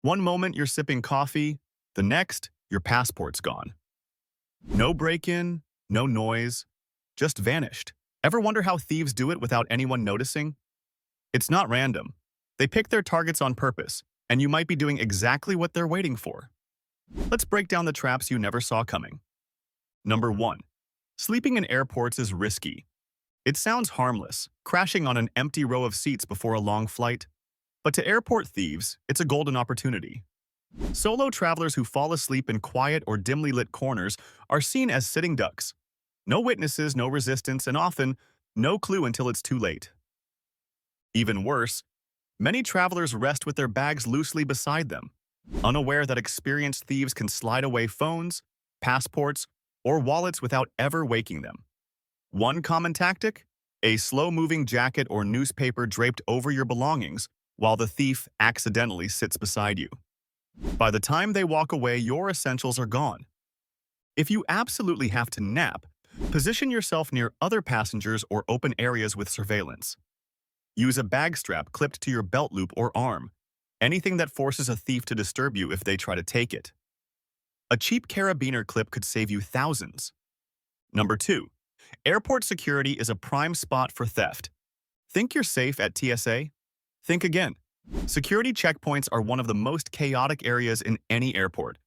One moment you're sipping coffee, the next, your passport's gone. No break-in, no noise, just vanished. Ever wonder how thieves do it without anyone noticing? It's not random. They pick their targets on purpose, and you might be doing exactly what they're waiting for. Let's break down the traps you never saw coming. Number 1. Sleeping in airports is risky. It sounds harmless, crashing on an empty row of seats before a long flight. But to airport thieves, it's a golden opportunity. Solo travelers who fall asleep in quiet or dimly lit corners are seen as sitting ducks. No witnesses, no resistance, and often no clue until it's too late. Even worse, many travelers rest with their bags loosely beside them, unaware that experienced thieves can slide away phones, passports, or wallets without ever waking them. One common tactic? A slow-moving jacket or newspaper draped over your belongings while the thief accidentally sits beside you. By the time they walk away, your essentials are gone. If you absolutely have to nap, position yourself near other passengers or open areas with surveillance. Use a bag strap clipped to your belt loop or arm, anything that forces a thief to disturb you if they try to take it. A cheap carabiner clip could save you thousands. Number 2. Airport security is a prime spot for theft. Think you're safe at TSA? Think again. Security checkpoints are one of the most chaotic areas in any airport,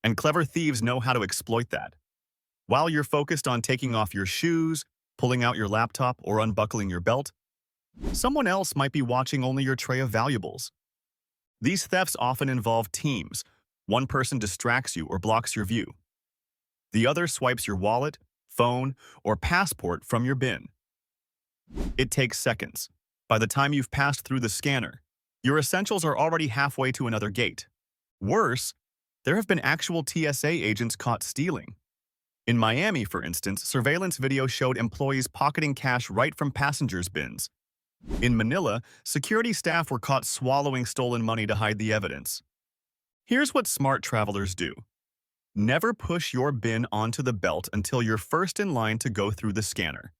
and clever thieves know how to exploit that. While you're focused on taking off your shoes, pulling out your laptop, or unbuckling your belt, someone else might be watching only your tray of valuables. These thefts often involve teams. One person distracts you or blocks your view. The other swipes your wallet, phone, or passport from your bin. It takes seconds. By the time you've passed through the scanner, your essentials are already halfway to another gate. Worse, there have been actual TSA agents caught stealing. In Miami, for instance, surveillance video showed employees pocketing cash right from passengers' bins. In Manila, security staff were caught swallowing stolen money to hide the evidence. Here's what smart travelers do. Never push your bin onto the belt until you're first in line to go through the scanner.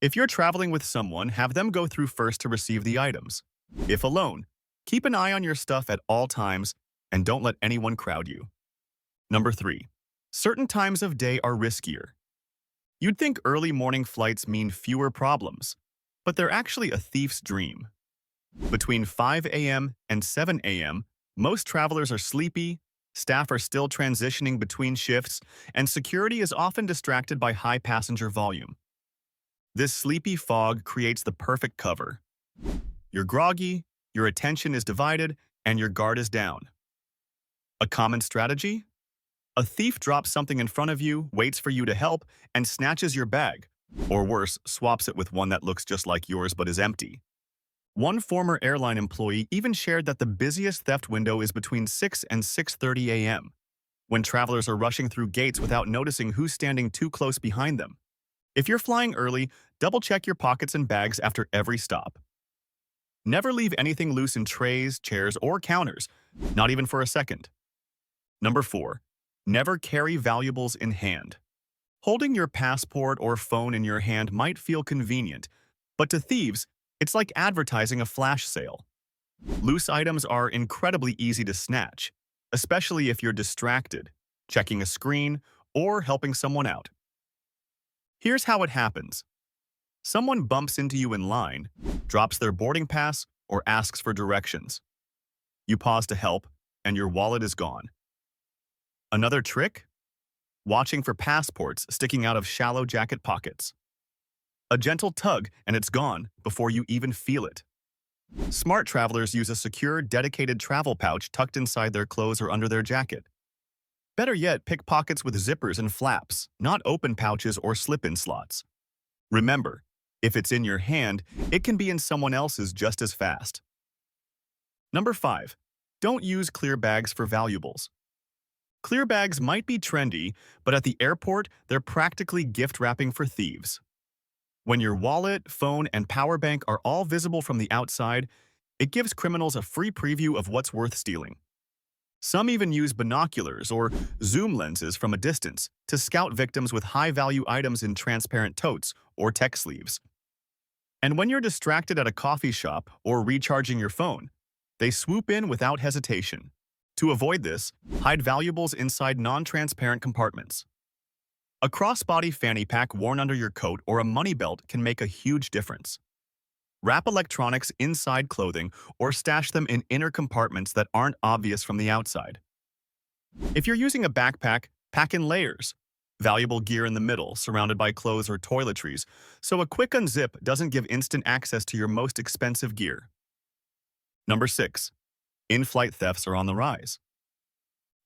If you're traveling with someone, have them go through first to receive the items. If alone, keep an eye on your stuff at all times and don't let anyone crowd you. Number 3. Certain times of day are riskier. You'd think early morning flights mean fewer problems, but they're actually a thief's dream. Between 5 a.m. and 7 a.m., most travelers are sleepy, staff are still transitioning between shifts, and security is often distracted by high passenger volume. This sleepy fog creates the perfect cover. You're groggy, your attention is divided, and your guard is down. A common strategy? A thief drops something in front of you, waits for you to help, and snatches your bag, or worse, swaps it with one that looks just like yours but is empty. One former airline employee even shared that the busiest theft window is between 6 and 6:30 a.m., when travelers are rushing through gates without noticing who's standing too close behind them. If you're flying early, double-check your pockets and bags after every stop. Never leave anything loose in trays, chairs, or counters, not even for a second. Number 4. Never carry valuables in hand. Holding your passport or phone in your hand might feel convenient, but to thieves, it's like advertising a flash sale. Loose items are incredibly easy to snatch, especially if you're distracted, checking a screen, or helping someone out. Here's how it happens. Someone bumps into you in line, drops their boarding pass, or asks for directions. You pause to help, and your wallet is gone. Another trick? Watching for passports sticking out of shallow jacket pockets. A gentle tug, and it's gone before you even feel it. Smart travelers use a secure, dedicated travel pouch tucked inside their clothes or under their jacket. Better yet, pick pockets with zippers and flaps, not open pouches or slip-in slots. Remember, if it's in your hand, it can be in someone else's just as fast. Number 5. Don't use clear bags for valuables. Clear bags might be trendy, but at the airport, they're practically gift wrapping for thieves. When your wallet, phone, and power bank are all visible from the outside, it gives criminals a free preview of what's worth stealing. Some even use binoculars or zoom lenses from a distance to scout victims with high-value items in transparent totes or tech sleeves. And when you're distracted at a coffee shop or recharging your phone, they swoop in without hesitation. To avoid this, hide valuables inside non-transparent compartments. A crossbody fanny pack worn under your coat or a money belt can make a huge difference. Wrap electronics inside clothing or stash them in inner compartments that aren't obvious from the outside. If you're using a backpack, pack in layers. Valuable gear in the middle, surrounded by clothes or toiletries, so a quick unzip doesn't give instant access to your most expensive gear. Number 6. In-flight thefts are on the rise.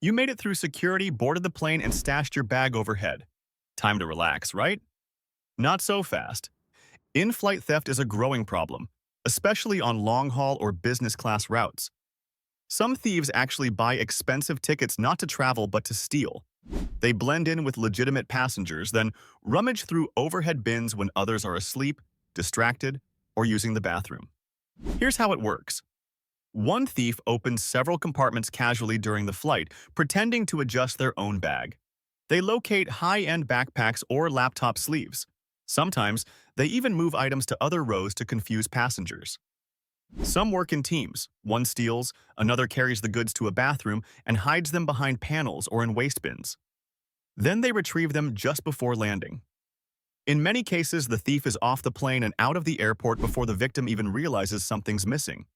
You made it through security, boarded the plane, and stashed your bag overhead. Time to relax, right? Not so fast. In-flight theft is a growing problem, especially on long-haul or business-class routes. Some thieves actually buy expensive tickets not to travel but to steal. They blend in with legitimate passengers, then rummage through overhead bins when others are asleep, distracted, or using the bathroom. Here's how it works. One thief opens several compartments casually during the flight, pretending to adjust their own bag. They locate high-end backpacks or laptop sleeves. Sometimes, they even move items to other rows to confuse passengers. Some work in teams. One steals, another carries the goods to a bathroom and hides them behind panels or in waste bins. Then they retrieve them just before landing. In many cases, the thief is off the plane and out of the airport before the victim even realizes something's missing.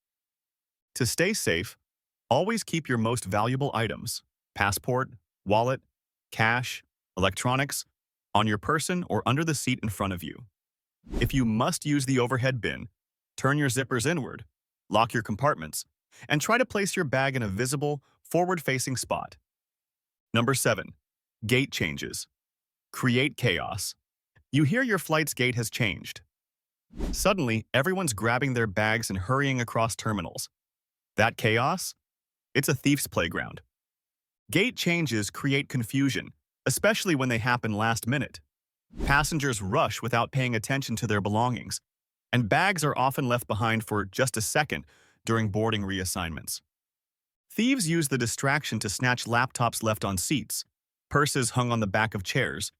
To stay safe, always keep your most valuable items, passport, wallet, cash, electronics, on your person or under the seat in front of you. If you must use the overhead bin, turn your zippers inward, lock your compartments, and try to place your bag in a visible, forward-facing spot. Number 7. Gate changes. Create chaos. You hear your flight's gate has changed. Suddenly, everyone's grabbing their bags and hurrying across terminals. That chaos? It's a thief's playground. Gate changes create confusion, especially when they happen last minute. Passengers rush without paying attention to their belongings, and bags are often left behind for just a second during boarding reassignments. Thieves use the distraction to snatch laptops left on seats, purses hung on the back of chairs,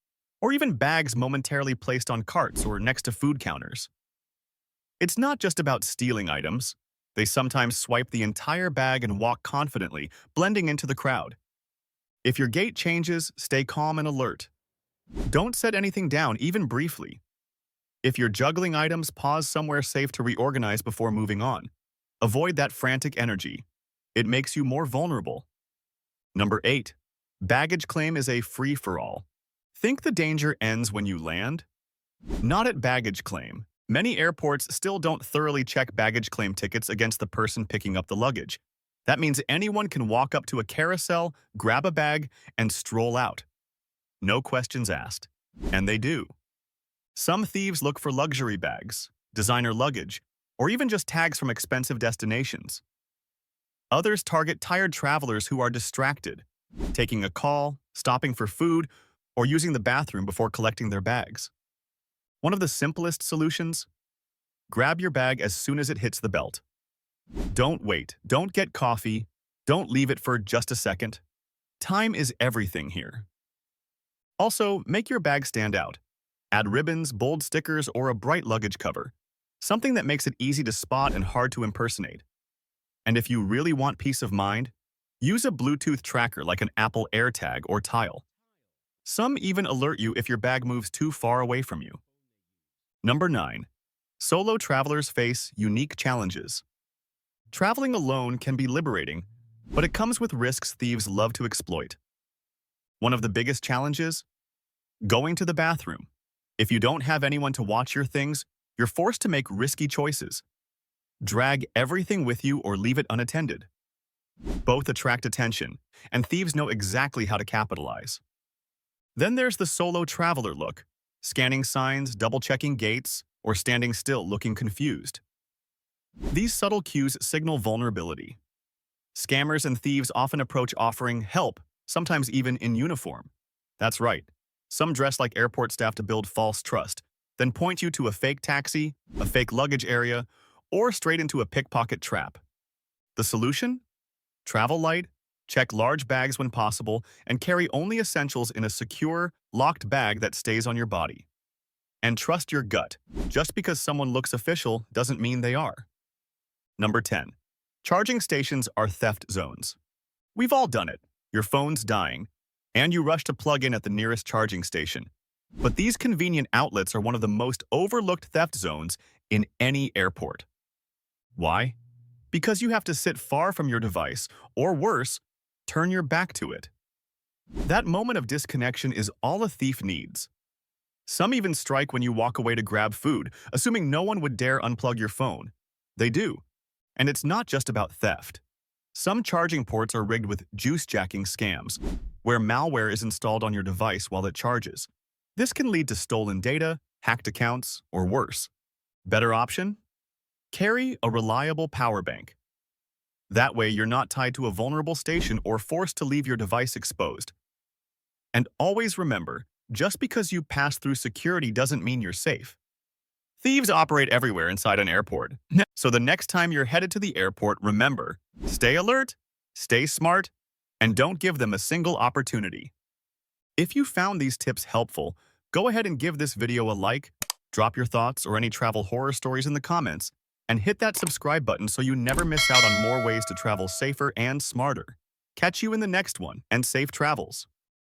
or even bags momentarily placed on carts or next to food counters. It's not just about stealing items. They sometimes swipe the entire bag and walk confidently, blending into the crowd. If your gate changes, stay calm and alert. Don't set anything down, even briefly. If you're juggling items, pause somewhere safe to reorganize before moving on. Avoid that frantic energy. It makes you more vulnerable. Number 8. Baggage claim is a free-for-all. Think the danger ends when you land? Not at baggage claim. Many airports still don't thoroughly check baggage claim tickets against the person picking up the luggage. That means anyone can walk up to a carousel, grab a bag, and stroll out. No questions asked. And they do. Some thieves look for luxury bags, designer luggage, or even just tags from expensive destinations. Others target tired travelers who are distracted, taking a call, stopping for food, or using the bathroom before collecting their bags. One of the simplest solutions? Grab your bag as soon as it hits the belt. Don't wait, don't get coffee, don't leave it for just a second. Time is everything here. Also, make your bag stand out. Add ribbons, bold stickers, or a bright luggage cover, something that makes it easy to spot and hard to impersonate. And if you really want peace of mind, use a Bluetooth tracker like an Apple AirTag or Tile. Some even alert you if your bag moves too far away from you. Number 9. Solo travelers face unique challenges. Traveling alone can be liberating, but it comes with risks thieves love to exploit. One of the biggest challenges? Going to the bathroom. If you don't have anyone to watch your things, you're forced to make risky choices. Drag everything with you or leave it unattended. Both attract attention, and thieves know exactly how to capitalize. Then there's the solo traveler look, scanning signs, double-checking gates, or standing still looking confused. These subtle cues signal vulnerability. Scammers and thieves often approach offering help, sometimes even in uniform. That's right. Some dress like airport staff to build false trust, then point you to a fake taxi, a fake luggage area, or straight into a pickpocket trap. The solution? Travel light, check large bags when possible, and carry only essentials in a secure, locked bag that stays on your body. And trust your gut. Just because someone looks official doesn't mean they are. Number 10. Charging stations are theft zones. We've all done it. Your phone's dying, and you rush to plug in at the nearest charging station. But these convenient outlets are one of the most overlooked theft zones in any airport. Why? Because you have to sit far from your device, or worse, turn your back to it. That moment of disconnection is all a thief needs. Some even strike when you walk away to grab food, assuming no one would dare unplug your phone. They do. And it's not just about theft. Some charging ports are rigged with juice-jacking scams, where malware is installed on your device while it charges. This can lead to stolen data, hacked accounts, or worse. Better option? Carry a reliable power bank. That way, you're not tied to a vulnerable station or forced to leave your device exposed. And always remember, just because you pass through security doesn't mean you're safe. Thieves operate everywhere inside an airport. So the next time you're headed to the airport, remember, stay alert, stay smart, and don't give them a single opportunity. If you found these tips helpful, go ahead and give this video a like, drop your thoughts or any travel horror stories in the comments, and hit that subscribe button so you never miss out on more ways to travel safer and smarter. Catch you in the next one, and safe travels.